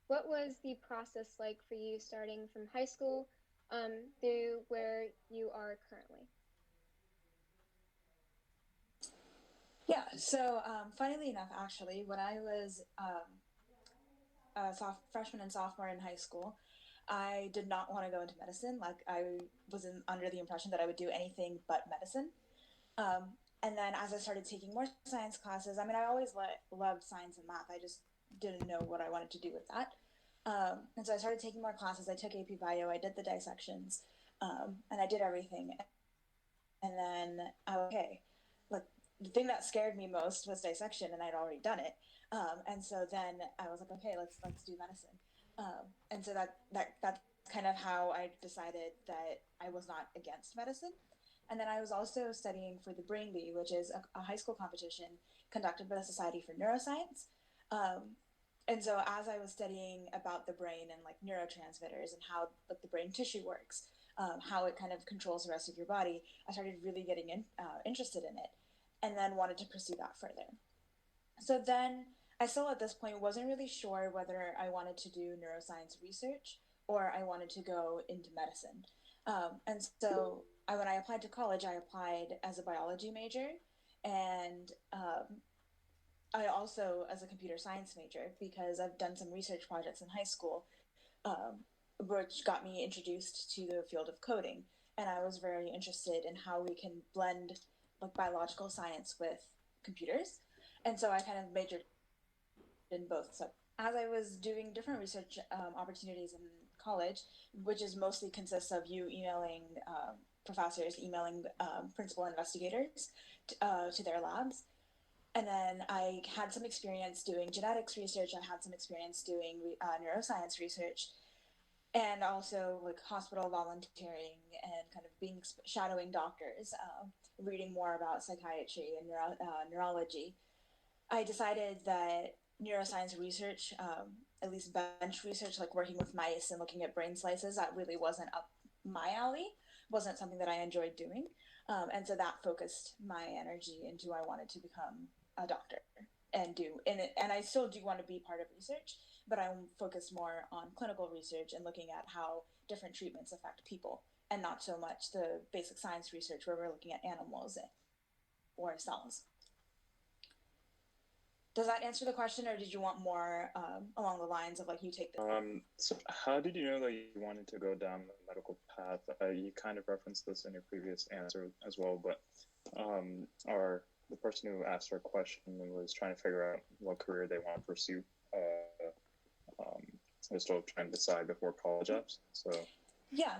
what was the process like for you starting from high school through where you are currently? Yeah, so funnily enough, actually, when I was a freshman and sophomore in high school, I did not want to go into medicine. Like, I was under the impression that I would do anything but medicine. And then as I started taking more science classes, I mean, I always loved science and math. I just didn't know what I wanted to do with that. And so I started taking more classes. I took AP Bio, I did the dissections, and I did everything. And then, okay, like the thing that scared me most was dissection, and I'd already done it. And so then I was like, okay, let's do medicine. And so that's kind of how I decided that I was not against medicine. And then I was also studying for the Brain Bee, which is a high school competition conducted by the Society for Neuroscience. And so as I was studying about the brain and like neurotransmitters and how like the brain tissue works, how it kind of controls the rest of your body, I started really getting interested in it, and then wanted to pursue that further. So then I still at this point wasn't really sure whether I wanted to do neuroscience research or I wanted to go into medicine. And so when I applied to college, I applied as a biology major, and I also as a computer science major because I've done some research projects in high school, um, which got me introduced to the field of coding. And I was very interested in how we can blend like biological science with computers. And so I kind of majored in both. So as I was doing different research opportunities in college, which is mostly consists of you emailing professors, emailing principal investigators to their labs. And then I had some experience doing genetics research. I had some experience doing neuroscience research, and also like hospital volunteering and kind of being shadowing doctors, reading more about psychiatry and neurology. I decided that neuroscience research, at least bench research, like working with mice and looking at brain slices, that really wasn't up my alley, wasn't something that I enjoyed doing. And so that focused my energy into I wanted to become a doctor and and I still do want to be part of research, but I'm focused more on clinical research and looking at how different treatments affect people, and not so much the basic science research where we're looking at animals or cells. Does that answer the question, or did you want more along the lines of like you take the? So how did you know that you wanted to go down the medical path? You kind of referenced this in your previous answer as well, but our the person who asked our question was trying to figure out what career they want to pursue. They're still trying to decide before college apps. So Yeah.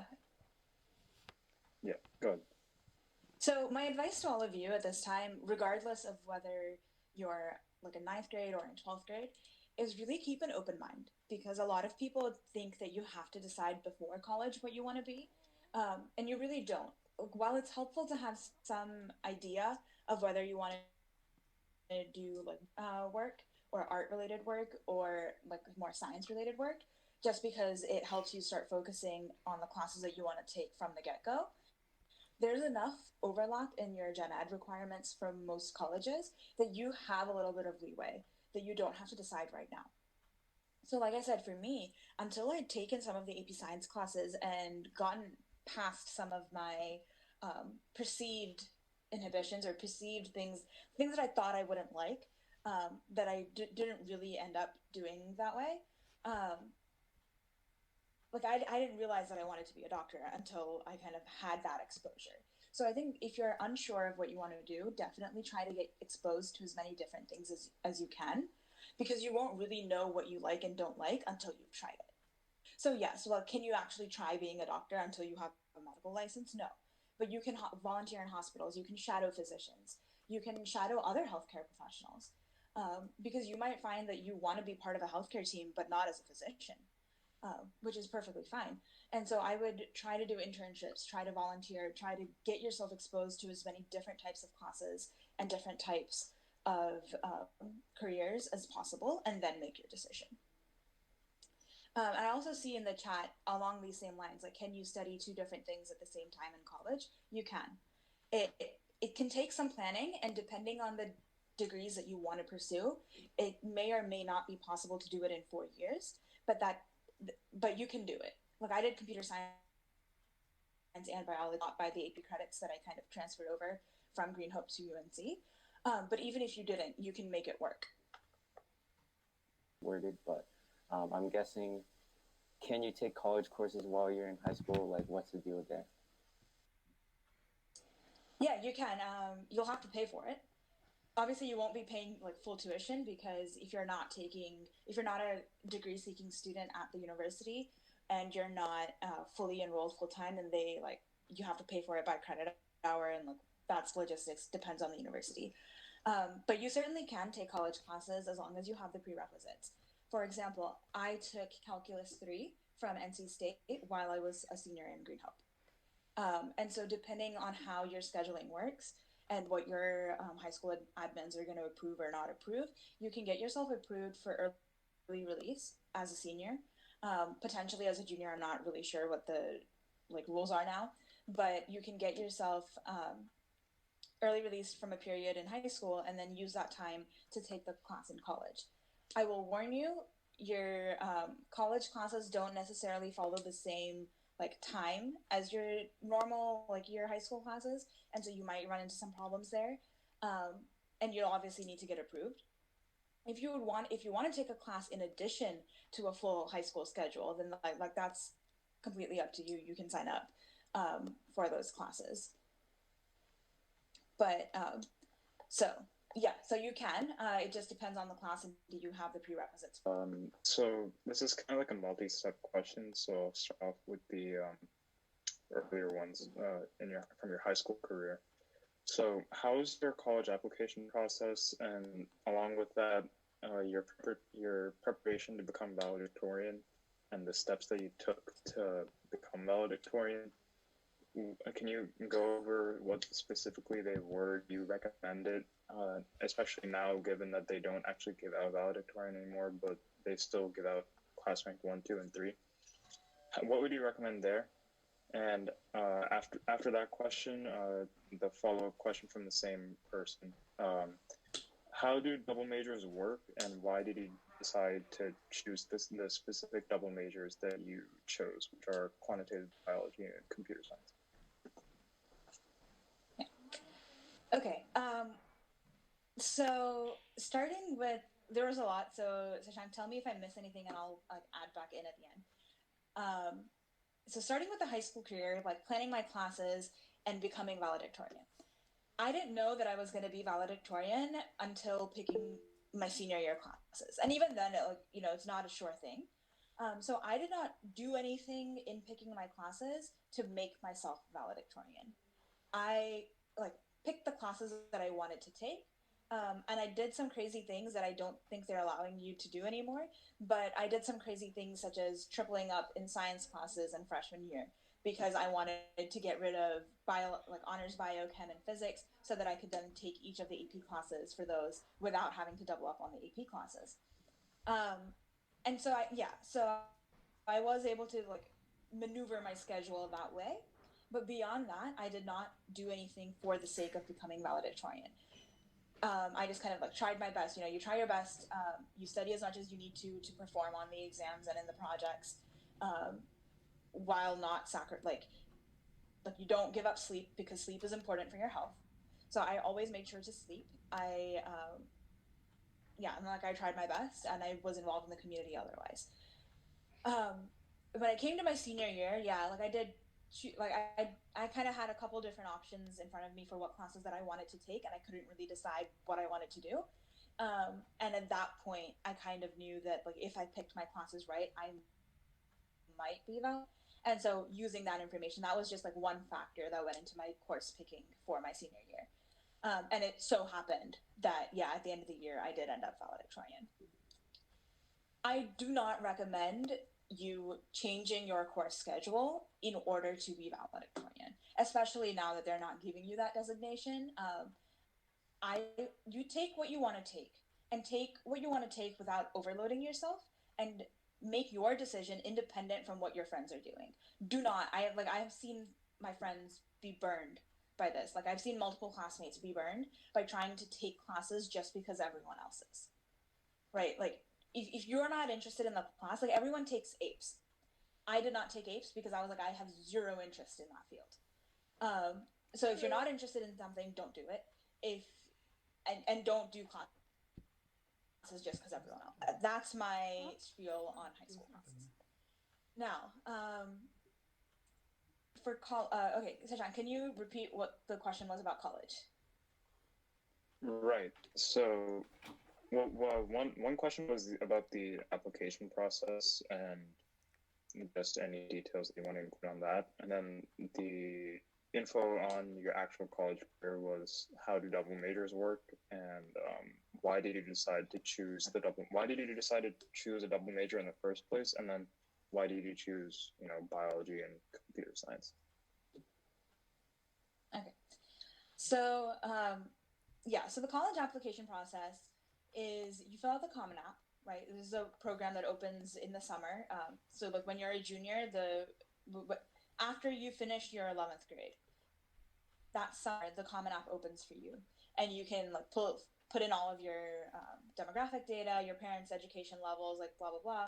Yeah, go ahead. So my advice to all of you at this time, regardless of whether you're like in ninth grade or in 12th grade, is really keep an open mind, because a lot of people think that you have to decide before college what you want to be, and you really don't. While it's helpful to have some idea of whether you want to do like work or art related work or like more science related work, just because it helps you start focusing on the classes that you want to take from the get go, there's enough overlap in your gen ed requirements from most colleges that you have a little bit of leeway, that you don't have to decide right now. So, like I said, for me, until I'd taken some of the AP Science classes and gotten past some of my perceived inhibitions or perceived things that I thought I wouldn't like, that didn't really end up doing that way. Um, like I didn't realize that I wanted to be a doctor until I kind of had that exposure. So I think if you're unsure of what you want to do, definitely try to get exposed to as many different things as you can, because you won't really know what you like and don't like until you've tried it. So yes, well, can you actually try being a doctor until you have a medical license? No. But you can volunteer in hospitals, you can shadow physicians, you can shadow other healthcare professionals, because you might find that you want to be part of a healthcare team, but not as a physician, which is perfectly fine. And so I would try to do internships, try to volunteer, try to get yourself exposed to as many different types of classes and different types of careers as possible, and then make your decision. I also see in the chat along these same lines, like, can you study two different things at the same time in college? You can. It can take some planning, and depending on the degrees that you want to pursue, it may or may not be possible to do it in 4 years. but you can do it. Like I did computer science and biology by the AP credits that I kind of transferred over from Green Hope to UNC. But even if you didn't, you can make it work. Worded, but I'm guessing, can you take college courses while you're in high school? Like, what's the deal there? Yeah, you can. You'll have to pay for it. Obviously, you won't be paying like full tuition, because if you're not a degree seeking student at the university and you're not fully enrolled full time, then you have to pay for it by credit hour, and like that's logistics, depends on the university. But you certainly can take college classes as long as you have the prerequisites. For example, I took Calculus 3 from NC State while I was a senior in Green Hope. And so depending on how your scheduling works and what your high school admins are going to approve or not approve, you can get yourself approved for early release as a senior. Potentially as a junior, I'm not really sure what the rules are now, but you can get yourself early release from a period in high school and then use that time to take the class in college. I will warn you, your college classes don't necessarily follow the same time as your normal your high school classes, and so you might run into some problems there, and you'll obviously need to get approved. If you want to take a class in addition to a full high school schedule, then that's completely up to you. You can sign up for those classes. But so you can. It just depends on the class, and do you have the prerequisites? So this is kind of like a multi-step question. So I'll start off with the earlier ones from your high school career. So how's your college application process, and along with that, your preparation to become valedictorian, and the steps that you took to become valedictorian? Can you go over what specifically they were you recommended, especially now, given that they don't actually give out valedictorian anymore, but they still give out class rank 1, 2, and 3? What would you recommend there? And after that question, the follow-up question from the same person. How do double majors work, and why did you decide to choose the specific double majors that you chose, which are quantitative biology and computer science? Okay. So starting with, there was a lot. So Sashank, tell me if I miss anything, and I'll add back in at the end. So starting with the high school career, planning my classes and becoming valedictorian. I didn't know that I was going to be valedictorian until picking my senior year classes, and even then, it's not a sure thing. So I did not do anything in picking my classes to make myself valedictorian. I picked the classes that I wanted to take, and I did some crazy things that I don't think they're allowing you to do anymore, but I did some crazy things such as tripling up in science classes in freshman year, because I wanted to get rid of honors bio, chem, and physics, so that I could then take each of the AP classes for those without having to double up on the AP classes. And so I was able to maneuver my schedule that way. But beyond that, I did not do anything for the sake of becoming valedictorian. I just kind of tried my best. You try your best. You study as much as you need to perform on the exams and in the projects, while not you don't give up sleep, because sleep is important for your health. So I always made sure to sleep. I tried my best, and I was involved in the community otherwise. When I came to my senior year, I did. I kind of had a couple different options in front of me for what classes that I wanted to take, and I couldn't really decide what I wanted to do. And at that point, I kind of knew that if I picked my classes right, I might be valid. And so using that information, that was just one factor that went into my course picking for my senior year. And it so happened that, at the end of the year, I did end up valedictorian. I do not recommend you changing your course schedule in order to be valedictorian, especially now that they're not giving you that designation. You take what you want to take, and take what you want to take without overloading yourself, and make your decision independent from what your friends are doing. Do not, I have seen my friends be burned by this. I've seen multiple classmates be burned by trying to take classes just because everyone else is. Right? if you're not interested in the class, like everyone takes APES. I did not take APES because I was like, I have zero interest in that field. So if you're not interested in something, don't do it. And don't do classes just because everyone else. That's my spiel on high school classes. Now, okay, Sachan, can you repeat what the question was about college? Right. So, one question was about the application process and just any details that you want to include on that, and then the info on your actual college career was how do double majors work, and why did you decide to choose a double major in the first place, and then why did you choose biology and computer science? Okay, so so the college application process is you fill out the Common App, right? This is a program that opens in the summer. So like when you're a junior, after you finish your 11th grade, that summer the Common App opens for you, and you can like put in all of your demographic data, your parents' education levels, like blah blah blah,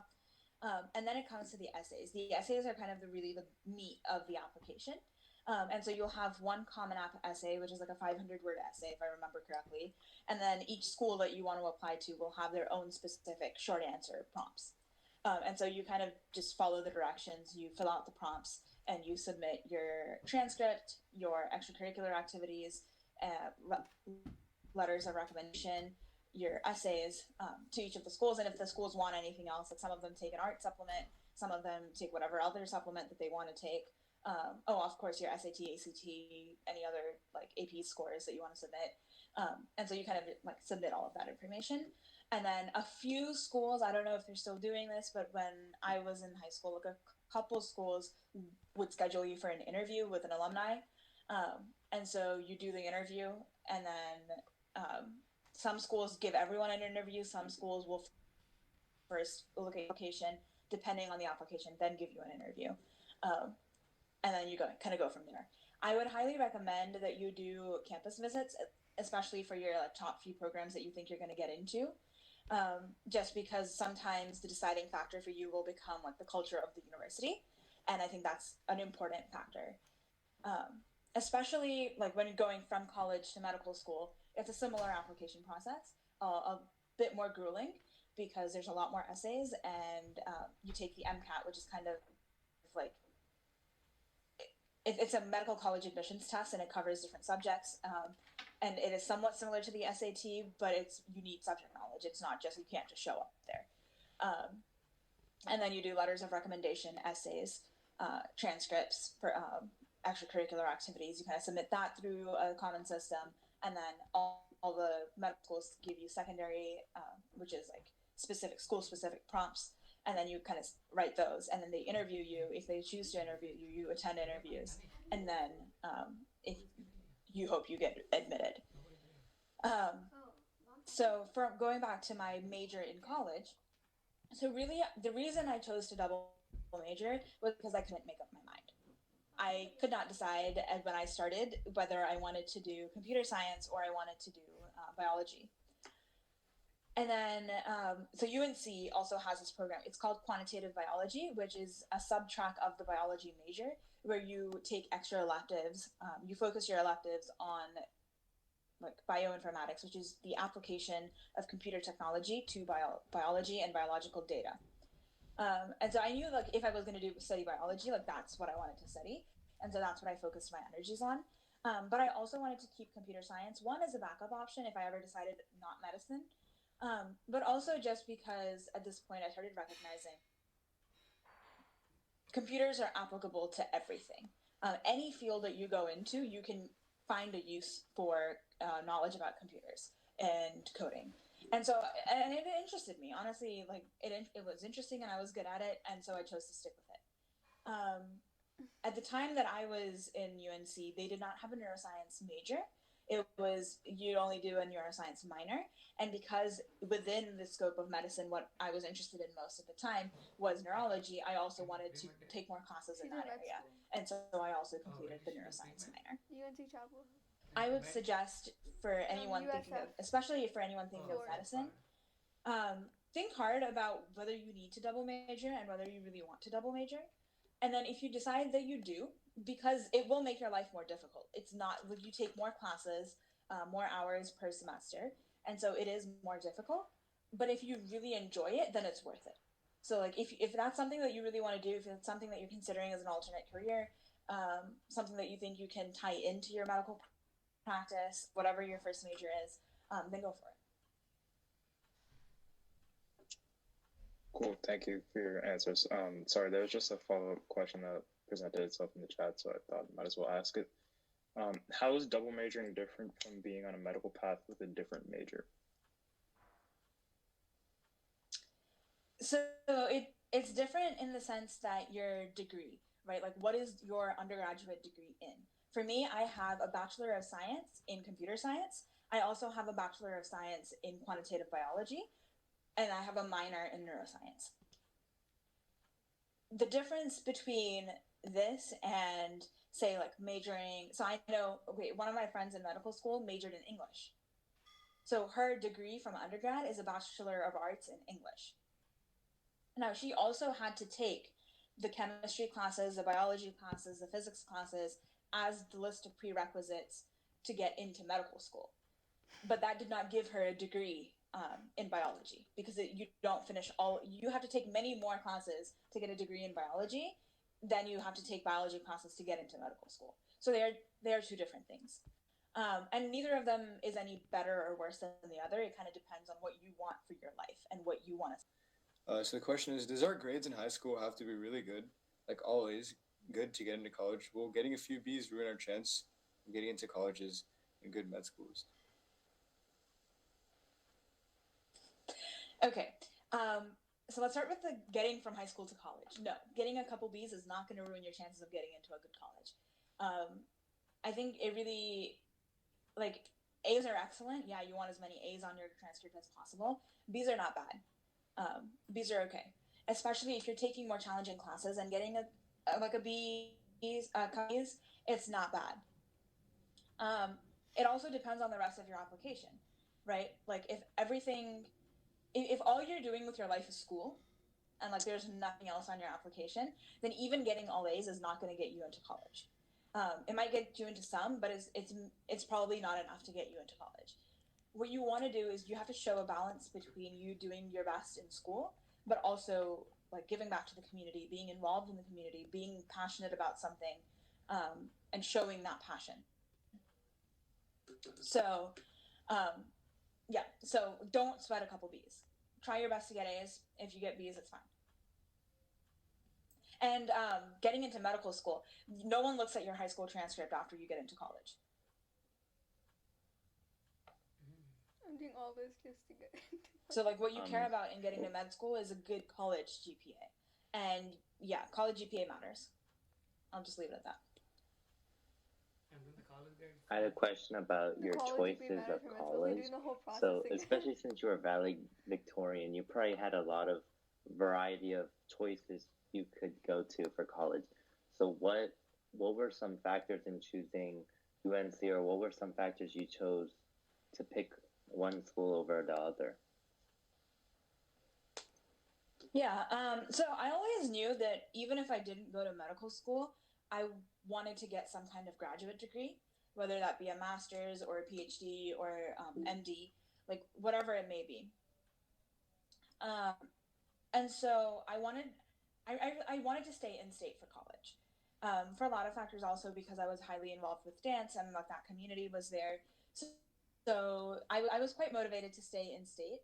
and then it comes to the essays. The essays are kind of the meat of the application. And so you'll have one Common App essay, which is like a 500-word essay, if I remember correctly. And then each school that you want to apply to will have their own specific short answer prompts. And so you kind of just follow the directions, you fill out the prompts, and you submit your transcript, your extracurricular activities, letters of recommendation, your essays to each of the schools. And if the schools want anything else, like some of them take an art supplement, some of them take whatever other supplement that they want to take. Of course, your SAT, ACT, any other like AP scores that you want to submit. And so you kind of like submit all of that information. And then a few schools, I don't know if they're still doing this, but when I was in high school, like a couple schools would schedule you for an interview with an alumni. And so you do the interview, and then some schools give everyone an interview. Some schools will first look at the application, depending on the application, then give you an interview. And then you kind of go from there. I would highly recommend that you do campus visits, especially for your like top few programs that you think you're going to get into, just because sometimes the deciding factor for you will become like the culture of the university, and I think that's an important factor. Especially like when you're going from college to medical school, it's a similar application process, a bit more grueling because there's a lot more essays, and you take the MCAT, which is kind of like it's a medical college admissions test, and it covers different subjects. And it is somewhat similar to the SAT, but you need subject knowledge. It's not just, you can't just show up there. And then you do letters of recommendation, essays, transcripts for extracurricular activities. You kind of submit that through a common system, and then all the medical schools give you secondary, which is like school-specific prompts, and then you kind of write those, and then they interview you. If they choose to interview you, you attend interviews, and then if you hope you get admitted. So from going back to my major in college, so really the reason I chose to double major was because I couldn't make up my mind. I could not decide when I started whether I wanted to do computer science or I wanted to do biology. And then, so UNC also has this program. It's called quantitative biology, which is a sub-track of the biology major, where you take extra electives. You focus your electives on like bioinformatics, which is the application of computer technology to biology and biological data. And so I knew like if I was going to study biology, like that's what I wanted to study. And so that's what I focused my energies on. But I also wanted to keep computer science, one, as a backup option if I ever decided not medicine. But also just because at this point I started recognizing computers are applicable to everything. Any field that you go into, you can find a use for knowledge about computers and coding. And so, and it interested me, honestly, like it was interesting and I was good at it. And so I chose to stick with it. At the time that I was in UNC, they did not have a neuroscience major. It was, you'd only do a neuroscience minor. And because within the scope of medicine, what I was interested in most at the time was neurology, I also wanted to take more classes in that area. And so I also completed the neuroscience minor. UNC Chapel. I would suggest for anyone thinking of, especially for anyone thinking of medicine, think hard about whether you need to double major and whether you really want to double major. And then if you decide that you do, because it will make your life more difficult. It's not, you take more classes, more hours per semester, and so it is more difficult. But if you really enjoy it, then it's worth it. So like if that's something that you really want to do, if it's something that you're considering as an alternate career, something that you think you can tie into your medical practice, whatever your first major is, then go for it. Cool. Thank you for your answers. Sorry, there was just a follow-up question that presented itself in the chat, so I thought I might as well ask it. How is double majoring different from being on a medical path with a different major? So it's different in the sense that your degree, right? Like, what is your undergraduate degree in? For me, I have a Bachelor of Science in Computer Science. I also have a Bachelor of Science in Quantitative Biology, and I have a minor in Neuroscience. The difference between this and, say, like majoring, so I know, okay, one of my friends in medical school majored in English. So her degree from undergrad is a Bachelor of Arts in English. Now, she also had to take the chemistry classes, the biology classes, the physics classes as the list of prerequisites to get into medical school. But that did not give her a degree in biology, because you don't finish all, you have to take many more classes to get a degree in biology than you have to take biology classes to get into medical school. So they are two different things. And neither of them is any better or worse than the other. It kind of depends on what you want for your life and what you want to. So the question is, does our grades in high school have to be really good, like always good to get into college? Will getting a few B's ruin our chance of getting into colleges and good med schools? Okay, so let's start with the getting from high school to college. No, getting a couple B's is not going to ruin your chances of getting into a good college. I think it really, like, A's are excellent. Yeah, you want as many A's on your transcript as possible. B's are not bad. B's are okay, especially if you're taking more challenging classes, and getting a B's, it's not bad. It also depends on the rest of your application, right? Like if all you're doing with your life is school, and like there's nothing else on your application, then even getting all A's is not going to get you into college. It might get you into some, but it's probably not enough to get you into college. What you want to do is you have to show a balance between you doing your best in school, but also like giving back to the community, being involved in the community, being passionate about something, and showing that passion. So, yeah, so don't sweat a couple B's. Try your best to get A's. If you get B's, it's fine. And getting into medical school, no one looks at your high school transcript after you get into college. I'm doing all this just to get into. So like what you care about in getting to med school is a good college GPA. And yeah, college GPA matters. I'll just leave it at that. And then the college grades. I had a question about your choices of college. So, especially since you were valedictorian, you probably had a lot of variety of choices you could go to for college. So, what were some factors in choosing UNC, or what were some factors you chose to pick one school over the other? Yeah, so I always knew that even if I didn't go to medical school, I wanted to get some kind of graduate degree, whether that be a master's or a PhD or MD, like whatever it may be. And so I wanted to stay in state for college, for a lot of factors, also because I was highly involved with dance and like that community was there. So I was quite motivated to stay in state,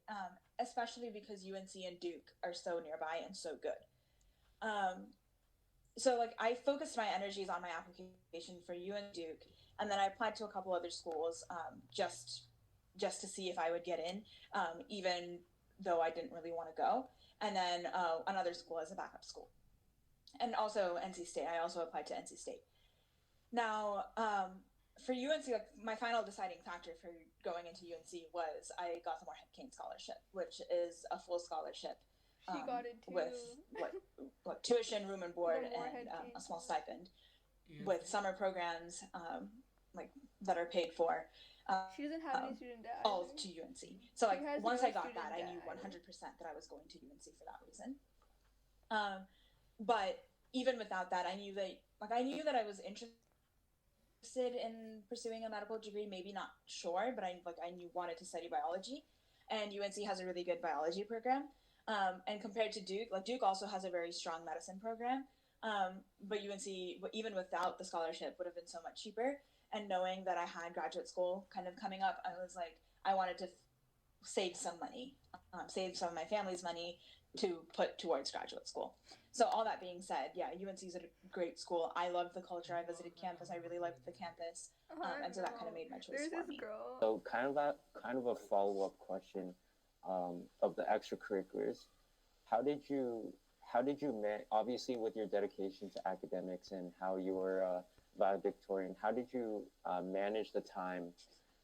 especially because UNC and Duke are so nearby and so good. So like I focused my energies on my application for UNC Duke, and then I applied to a couple other schools just to see if I would get in, even though I didn't really want to go. And then another school as a backup school. And also NC State. I also applied to NC State. Now, for UNC, like, my final deciding factor for going into UNC was I got the Moorhead Kane Scholarship, which is a full scholarship She got it too. with what tuition, room and board, and a small stipend, with summer programs like that are paid for. She doesn't have any student debt. All to UNC. So like once I got that, I knew 100% that I was going to UNC for that reason. But even without that, I knew that I was interested in pursuing a medical degree. Maybe not sure, but I wanted to study biology, and UNC has a really good biology program. And compared to Duke, like Duke also has a very strong medicine program. But UNC, even without the scholarship, would have been so much cheaper. And knowing that I had graduate school kind of coming up, I was like, I wanted to save some money, save some of my family's money to put towards graduate school. So all that being said, yeah, UNC is a great school. I love the culture. I visited campus. I really liked the campus. And so that kind of made my choice for me. So kind of a follow-up question of the extracurriculars. How did you obviously with your dedication to academics and how you were valedictorian, how did you manage the time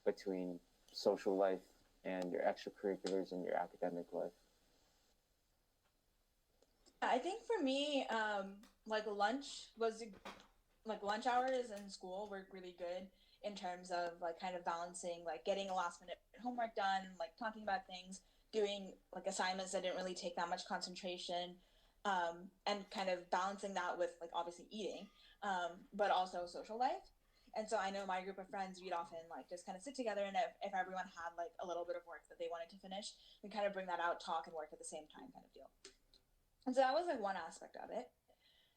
between social life and your extracurriculars and your academic life? I think for me, lunch hours in school were really good in terms of like kind of balancing like getting a last minute homework done, like talking about things, doing like assignments that didn't really take that much concentration, and kind of balancing that with like obviously eating, but also social life. And so I know my group of friends, we'd often like just kind of sit together, and if everyone had like a little bit of work that they wanted to finish, we kind of bring that out, talk and work at the same time kind of deal. And so that was like one aspect of it.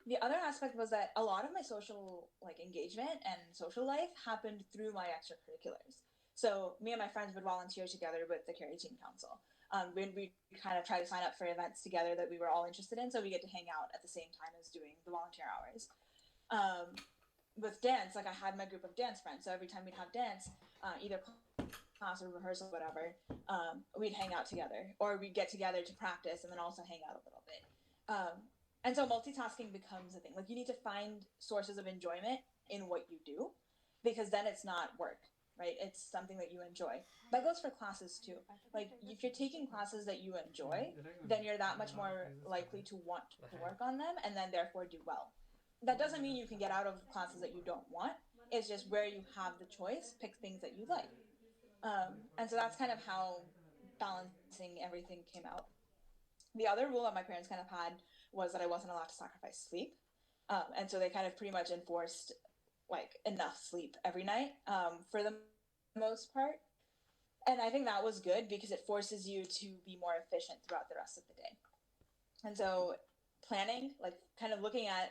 The other aspect was that a lot of my social like engagement and social life happened through my extracurriculars. So me and my friends would volunteer together with the Carey Teen Council. We kind of try to sign up for events together that we were all interested in, so we get to hang out at the same time as doing the volunteer hours. With dance, like I had my group of dance friends, so every time we'd have dance, either class or rehearsal, whatever, we'd hang out together, or we'd get together to practice and then also hang out a little bit. And so multitasking becomes a thing. Like you need to find sources of enjoyment in what you do, because then it's not work, right? It's something that you enjoy. That goes for classes too. Like if you're taking classes that you enjoy, then you're that much more likely to want to work on them and then therefore do well. That doesn't mean you can get out of classes that you don't want. It's just where you have the choice, pick things that you like. And so that's kind of how balancing everything came out. The other rule that my parents kind of had was that I wasn't allowed to sacrifice sleep. And so they kind of pretty much enforced like enough sleep every night, for the most part. And I think that was good because it forces you to be more efficient throughout the rest of the day. And so planning, like kind of looking at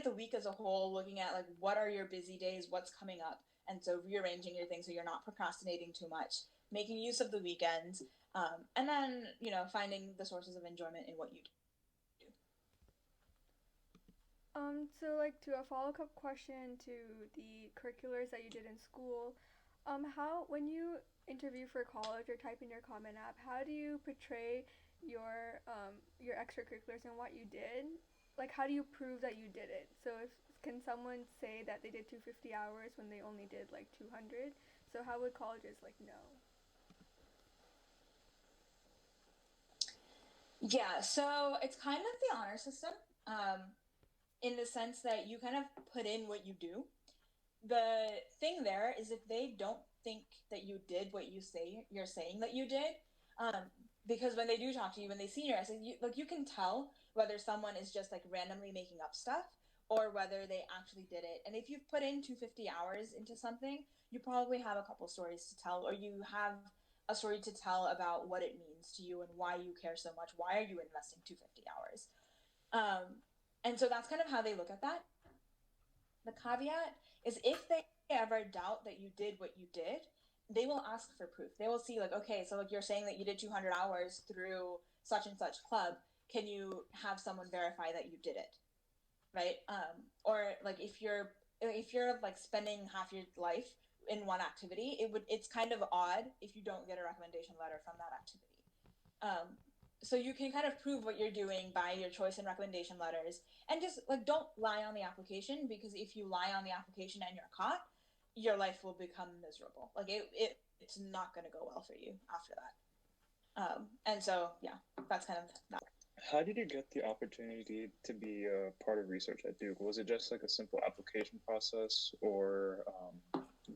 the week as a whole, looking at like what are your busy days, what's coming up. And so rearranging your things so you're not procrastinating too much, making use of the weekends, and then, finding the sources of enjoyment in what you do. So like to a follow-up question to the curriculars that you did in school, how, when you interview for college or type in your comment app, how do you portray your extracurriculars and what you did? Like how do you prove that you did it? So can someone say that they did 250 hours when they only did like 200? So how would colleges like know? Yeah, so it's kind of the honor system, in the sense that you kind of put in what you do. The thing there is if they don't think that you did what you're saying that you did, because when they do talk to you, when they see your essay, you can tell whether someone is just like randomly making up stuff or whether they actually did it. And if you've put in 250 hours into something, you probably have a couple stories to tell, or you have a story to tell about what it means to you and why you care so much. Why are you investing 250 hours? And so that's kind of how they look at that. The caveat is if they ever doubt that you did what you did, they will ask for proof. They will see like, okay, so like you're saying that you did 200 hours through such and such club. Can you have someone verify that you did it? Right? Or like if you're like spending half your life in one activity, it's kind of odd if you don't get a recommendation letter from that activity. So you can kind of prove what you're doing by your choice and recommendation letters, and just like don't lie on the application, because if you lie on the application and you're caught, your life will become miserable. Like it's not going to go well for you after that. And so yeah, that's kind of that. How did you get the opportunity to be a part of research at Duke? Was it just like a simple application process, or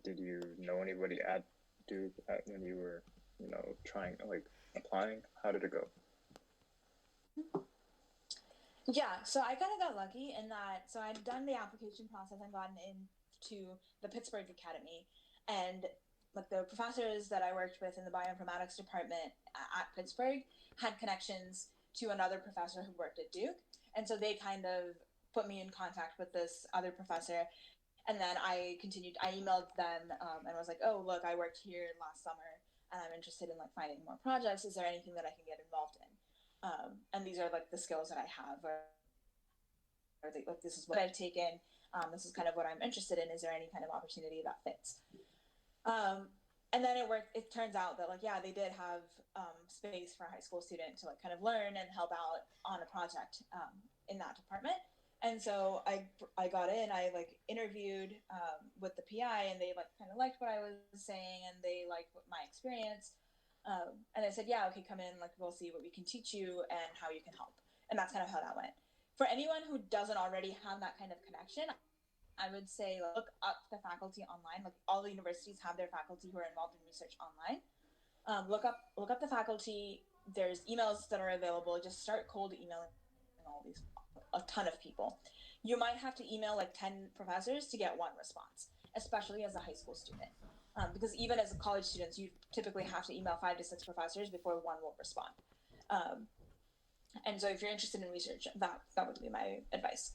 did you know anybody at Duke when you were, trying, like, applying? How did it go? Yeah, so I kind of got lucky in that, so I'd done the application process and gotten into the Pittsburgh Academy, and like the professors that I worked with in the bioinformatics department at Pittsburgh had connections to another professor who worked at Duke, and so they kind of put me in contact with this other professor, and then I emailed them and was like, oh, look, I worked here last summer, and I'm interested in like finding more projects. Is there anything that I can get involved in? And these are like the skills that I have, or like this is what I've taken. This is kind of what I'm interested in. Is there any kind of opportunity that fits? And then it worked. It turns out that like, yeah, they did have space for a high school student to like kind of learn and help out on a project in that department. And so I got in. I like interviewed with the PI, and they like kind of liked what I was saying, and they liked my experience. And I said, yeah, okay, come in, like, we'll see what we can teach you and how you can help. And that's kind of how that went. For anyone who doesn't already have that kind of connection, I would say look up the faculty online. Like, all the universities have their faculty who are involved in research online. Look up the faculty. There's emails that are available. Just start cold emailing a ton of people. You might have to email like 10 professors to get one response, especially as a high school student. Because even as college students, you typically have to email 5 to 6 professors before one will respond. And so if you're interested in research, that would be my advice.